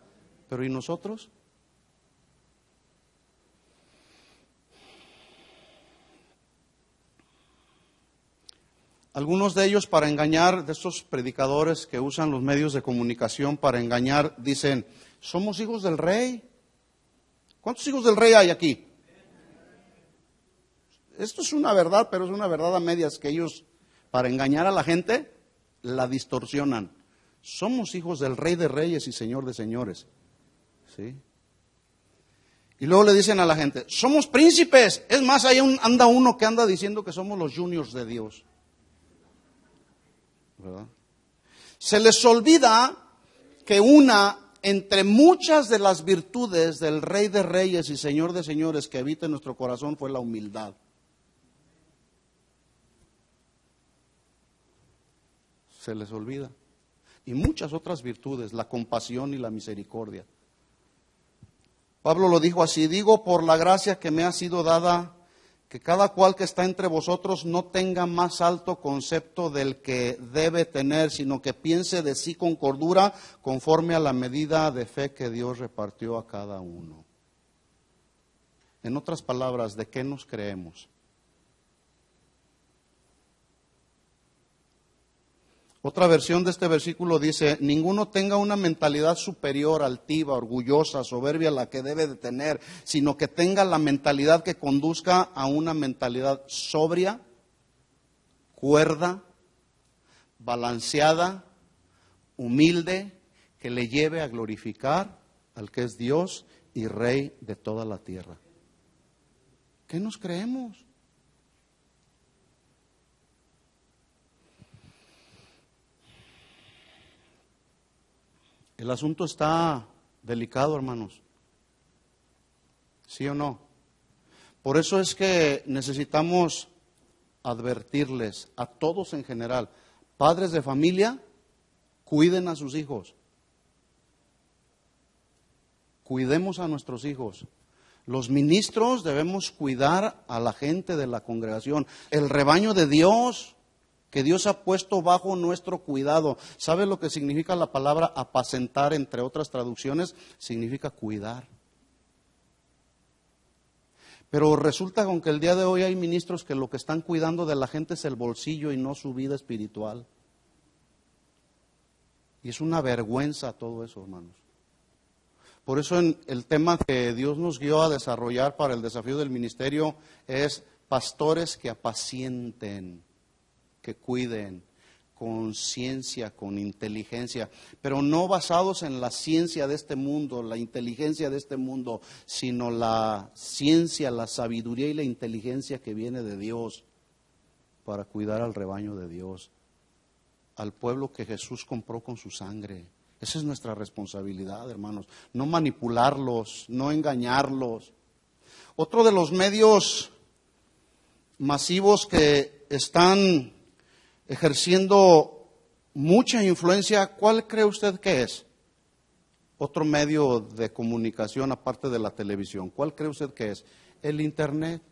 Pero ¿y nosotros? Algunos de ellos, para engañar, de estos predicadores que usan los medios de comunicación para engañar, dicen, somos hijos del rey. ¿Cuántos hijos del rey hay aquí? Esto es una verdad, pero es una verdad a medias que ellos, para engañar a la gente, la distorsionan. Somos hijos del Rey de Reyes y Señor de Señores. ¿Sí? Y luego le dicen a la gente, somos príncipes. Es más, ahí anda uno que anda diciendo que somos los juniors de Dios. ¿Verdad? Se les olvida que una entre muchas de las virtudes del Rey de Reyes y Señor de Señores que habita en nuestro corazón fue la humildad. Se les olvida. Y muchas otras virtudes, la compasión y la misericordia. Pablo lo dijo así: digo por la gracia que me ha sido dada, que cada cual que está entre vosotros no tenga más alto concepto del que debe tener, sino que piense de sí con cordura, conforme a la medida de fe que Dios repartió a cada uno. En otras palabras, ¿de qué nos creemos? Otra versión de este versículo dice: ninguno tenga una mentalidad superior, altiva, orgullosa, soberbia la que debe de tener, sino que tenga la mentalidad que conduzca a una mentalidad sobria, cuerda, balanceada, humilde, que le lleve a glorificar al que es Dios y Rey de toda la tierra. ¿Qué nos creemos? El asunto está delicado, hermanos. ¿Sí o no? Por eso es que necesitamos advertirles a todos en general. Padres de familia, cuiden a sus hijos. Cuidemos a nuestros hijos. Los ministros debemos cuidar a la gente de la congregación. El rebaño de Dios, que Dios ha puesto bajo nuestro cuidado. ¿Sabe lo que significa la palabra apacentar, entre otras traducciones? Significa cuidar. Pero resulta que el día de hoy hay ministros que lo que están cuidando de la gente es el bolsillo y no su vida espiritual. Y es una vergüenza todo eso, hermanos. Por eso el tema que Dios nos guió a desarrollar para el desafío del ministerio es pastores que apacienten, que cuiden con ciencia, con inteligencia, pero no basados en la ciencia de este mundo, la inteligencia de este mundo, sino la ciencia, la sabiduría y la inteligencia que viene de Dios para cuidar al rebaño de Dios, al pueblo que Jesús compró con su sangre. Esa es nuestra responsabilidad, hermanos, no manipularlos, no engañarlos. Otro de los medios masivos que están ejerciendo mucha influencia, ¿cuál cree usted que es? Otro medio de comunicación aparte de la televisión, ¿cuál cree usted que es? El Internet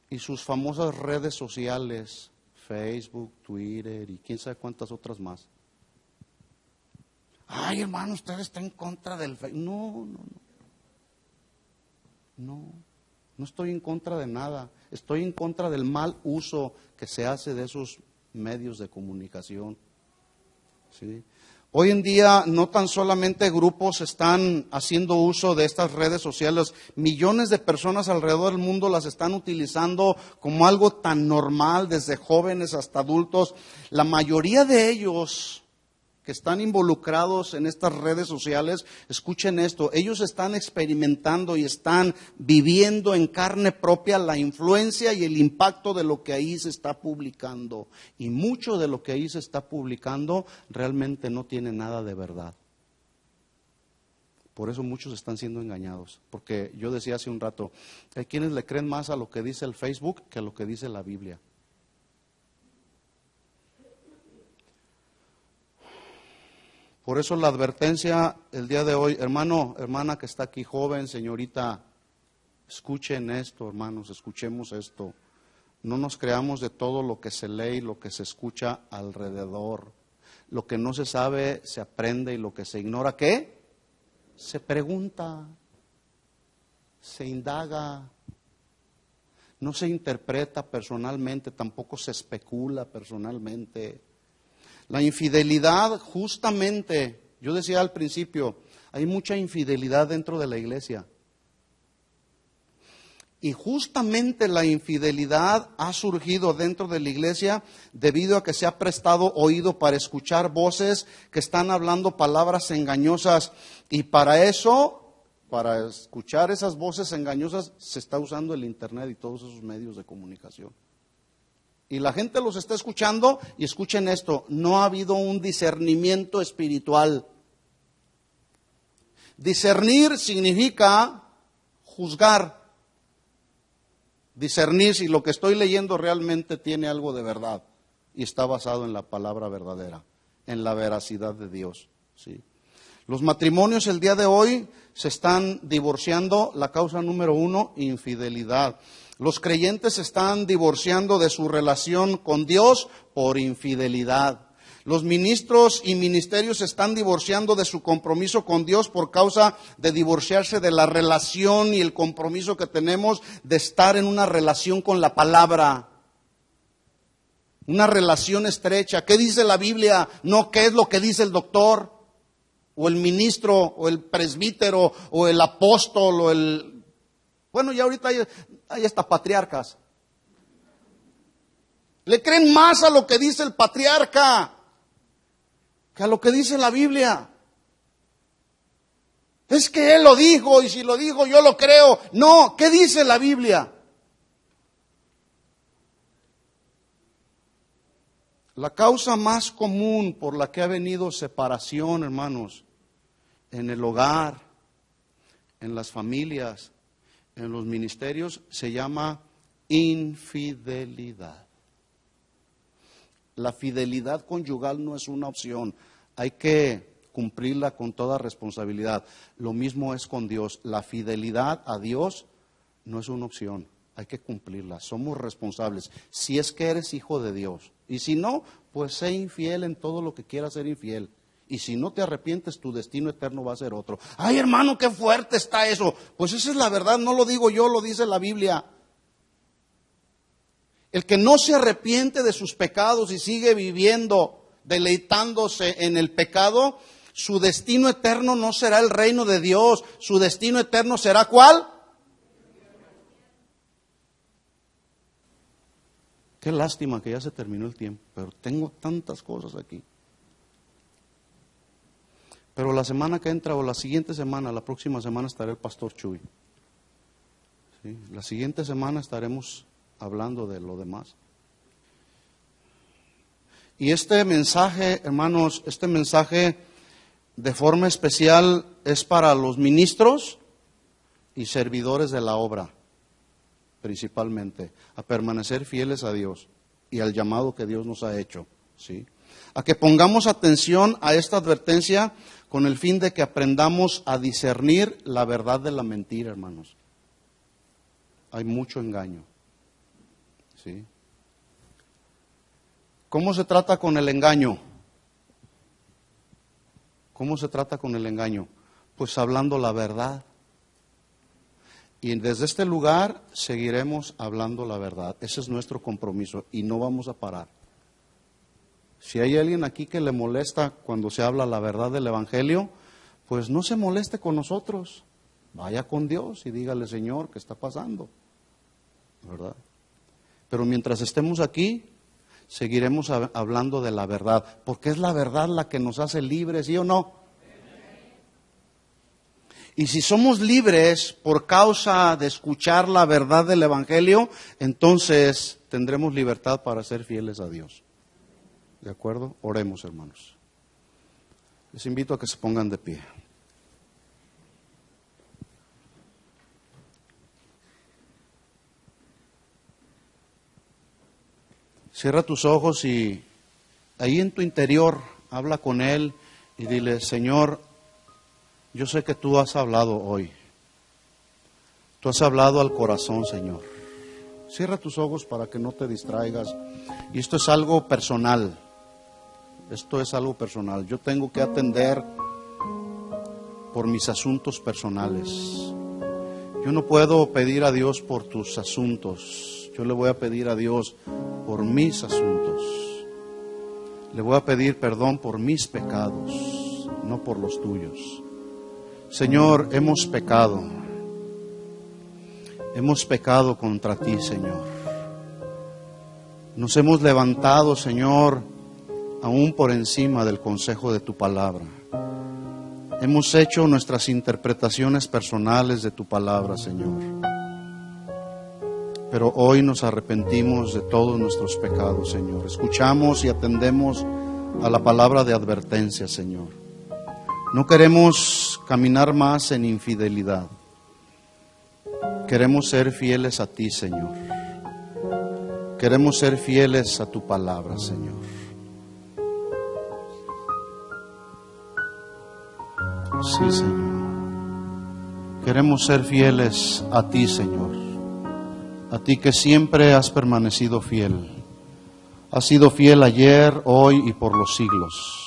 y sus famosas redes sociales, Facebook, Twitter y quién sabe cuántas otras más. Ay, hermano, usted está en contra del Facebook. No estoy en contra de nada. Estoy en contra del mal uso que se hace de esos medios de comunicación. ¿Sí? Hoy en día no tan solamente grupos están haciendo uso de estas redes sociales, millones de personas alrededor del mundo las están utilizando como algo tan normal, desde jóvenes hasta adultos. La mayoría de ellos que están involucrados en estas redes sociales, escuchen esto, ellos están experimentando y están viviendo en carne propia la influencia y el impacto de lo que ahí se está publicando. Y mucho de lo que ahí se está publicando realmente no tiene nada de verdad. Por eso muchos están siendo engañados. Porque yo decía hace un rato, hay quienes le creen más a lo que dice el Facebook que a lo que dice la Biblia. Por eso la advertencia el día de hoy, hermano, hermana que está aquí, joven, señorita, escuchen esto, hermanos, escuchemos esto. No nos creamos de todo lo que se lee y lo que se escucha alrededor. Lo que no se sabe se aprende y lo que se ignora, ¿qué? Se pregunta, se indaga, no se interpreta personalmente, tampoco se especula personalmente. La infidelidad, justamente, yo decía al principio, hay mucha infidelidad dentro de la iglesia. Y justamente la infidelidad ha surgido dentro de la iglesia debido a que se ha prestado oído para escuchar voces que están hablando palabras engañosas. Y para eso, para escuchar esas voces engañosas, se está usando el Internet y todos esos medios de comunicación. Y la gente los está escuchando y escuchen esto, no ha habido un discernimiento espiritual. Discernir significa juzgar. Discernir si lo que estoy leyendo realmente tiene algo de verdad y está basado en la palabra verdadera, en la veracidad de Dios. ¿Sí? Los matrimonios el día de hoy se están divorciando. La causa número 1, infidelidad. Los creyentes se están divorciando de su relación con Dios por infidelidad. Los ministros y ministerios se están divorciando de su compromiso con Dios por causa de divorciarse de la relación y el compromiso que tenemos de estar en una relación con la palabra. Una relación estrecha. ¿Qué dice la Biblia? No, ¿qué es lo que dice el doctor? O el ministro, o el presbítero, o el apóstol, o el... Bueno, ya ahorita hay hasta patriarcas. Le creen más a lo que dice el patriarca que a lo que dice la Biblia. Es que él lo dijo, y si lo dijo yo lo creo. No, ¿qué dice la Biblia? La causa más común por la que ha venido separación, hermanos, en el hogar, en las familias, en los ministerios, se llama infidelidad. La fidelidad conyugal no es una opción, hay que cumplirla con toda responsabilidad. Lo mismo es con Dios, la fidelidad a Dios no es una opción, hay que cumplirla, somos responsables, si es que eres hijo de Dios. Y si no, pues sé infiel en todo lo que quieras ser infiel. Y si no te arrepientes, tu destino eterno va a ser otro. Ay, hermano, qué fuerte está eso. Pues esa es la verdad, no lo digo yo, lo dice la Biblia. El que no se arrepiente de sus pecados y sigue viviendo, deleitándose en el pecado, su destino eterno no será el reino de Dios. Su destino eterno será ¿cuál? Qué lástima que ya se terminó el tiempo, pero tengo tantas cosas aquí. Pero la semana que entra o la siguiente semana, la próxima semana estará el pastor Chuy. ¿Sí? La siguiente semana estaremos hablando de lo demás. Y este mensaje, hermanos, este mensaje de forma especial es para los ministros y servidores de la obra, principalmente, a permanecer fieles a Dios y al llamado que Dios nos ha hecho, ¿sí? A que pongamos atención a esta advertencia con el fin de que aprendamos a discernir la verdad de la mentira, hermanos. Hay mucho engaño, ¿sí? ¿Cómo se trata con el engaño? ¿Cómo se trata con el engaño? Pues hablando la verdad. Y desde este lugar seguiremos hablando la verdad. Ese es nuestro compromiso y no vamos a parar. Si hay alguien aquí que le molesta cuando se habla la verdad del Evangelio, pues no se moleste con nosotros. Vaya con Dios y dígale, Señor, ¿qué está pasando? ¿Verdad? Pero mientras estemos aquí, seguiremos hablando de la verdad, porque es la verdad la que nos hace libres, ¿sí o no? Y si somos libres por causa de escuchar la verdad del Evangelio, entonces tendremos libertad para ser fieles a Dios. ¿De acuerdo? Oremos, hermanos. Les invito a que se pongan de pie. Cierra tus ojos y ahí en tu interior habla con Él y dile, Señor, yo sé que tú has hablado hoy. Tú has hablado al corazón, Señor. Cierra tus ojos para que no te distraigas. Y esto es algo personal. Esto es algo personal. Yo tengo que atender por mis asuntos personales. Yo no puedo pedir a Dios por tus asuntos. Yo le voy a pedir a Dios por mis asuntos. Le voy a pedir perdón por mis pecados, no por los tuyos. Señor, hemos pecado. Hemos pecado contra ti, Señor. Nos hemos levantado, Señor, aún por encima del consejo de tu palabra. Hemos hecho nuestras interpretaciones personales de tu palabra, Señor. Pero hoy nos arrepentimos de todos nuestros pecados, Señor. Escuchamos y atendemos a la palabra de advertencia, Señor. No queremos caminar más en infidelidad. Queremos ser fieles a ti, Señor. Queremos ser fieles a tu palabra, Señor. Sí, Señor. Queremos ser fieles a ti, Señor. A ti que siempre has permanecido fiel. Has sido fiel ayer, hoy y por los siglos.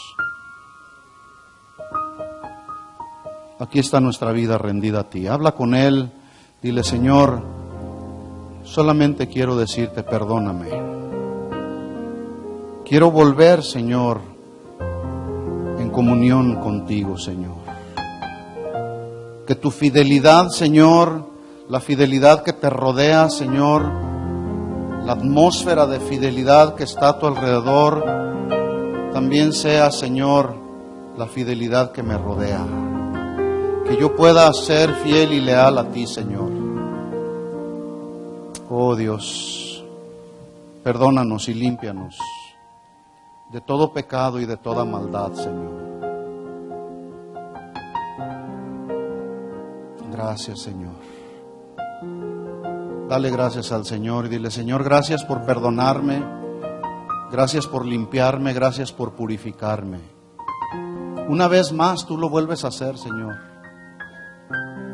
Aquí está nuestra vida rendida a ti. Habla con Él. Dile, Señor, solamente quiero decirte, perdóname. Quiero volver, Señor, en comunión contigo, Señor. Que tu fidelidad, Señor, la fidelidad que te rodea, Señor, la atmósfera de fidelidad que está a tu alrededor, también sea, Señor, la fidelidad que me rodea. Que yo pueda ser fiel y leal a ti, Señor. Oh Dios, perdónanos y límpianos de todo pecado y de toda maldad, Señor. Gracias, Señor. Dale gracias al Señor y dile, Señor, gracias por perdonarme, gracias por limpiarme, gracias por purificarme. Una vez más tú lo vuelves a hacer, Señor.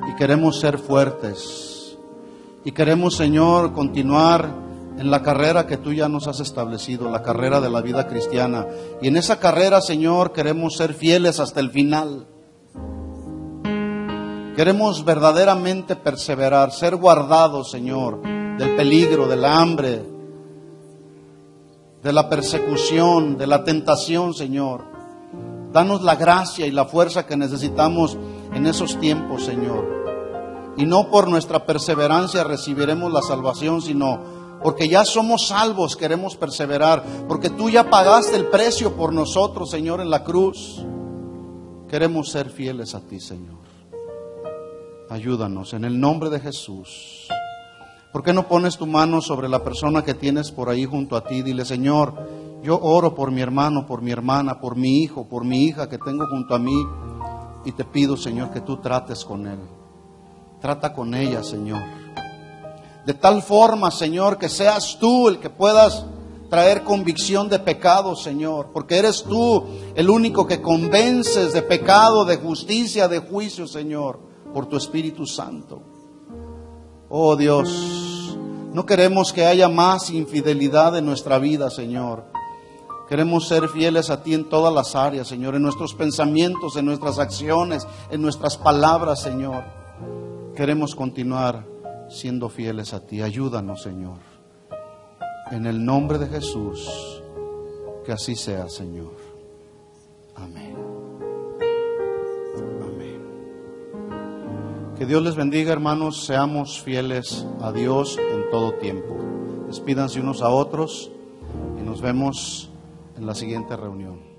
Y queremos ser fuertes. Y queremos, Señor, continuar en la carrera que tú ya nos has establecido, la carrera de la vida cristiana. Y en esa carrera, Señor, queremos ser fieles hasta el final. Queremos verdaderamente perseverar, ser guardados, Señor, del peligro, del hambre, de la persecución, de la tentación, Señor. Danos la gracia y la fuerza que necesitamos en esos tiempos, Señor. Y no por nuestra perseverancia recibiremos la salvación, sino porque ya somos salvos, queremos perseverar, porque tú ya pagaste el precio por nosotros, Señor, en la cruz. Queremos ser fieles a ti, Señor. Ayúdanos en el nombre de Jesús. ¿Por qué no pones tu mano sobre la persona que tienes por ahí junto a ti? Dile, Señor, yo oro por mi hermano, por mi hermana, por mi hijo, por mi hija que tengo junto a mí. Y te pido, Señor, que tú trates con él. Trata con ella, Señor. De tal forma, Señor, que seas tú el que puedas traer convicción de pecado, Señor. Porque eres tú el único que convences de pecado, de justicia, de juicio, Señor. Por tu Espíritu Santo. Oh Dios, no queremos que haya más infidelidad en nuestra vida, Señor. Queremos ser fieles a ti en todas las áreas, Señor, en nuestros pensamientos, en nuestras acciones, en nuestras palabras, Señor. Queremos continuar siendo fieles a ti. Ayúdanos, Señor. En el nombre de Jesús, que así sea, Señor. Amén. Que Dios les bendiga, hermanos. Seamos fieles a Dios en todo tiempo. Despídanse unos a otros y nos vemos en la siguiente reunión.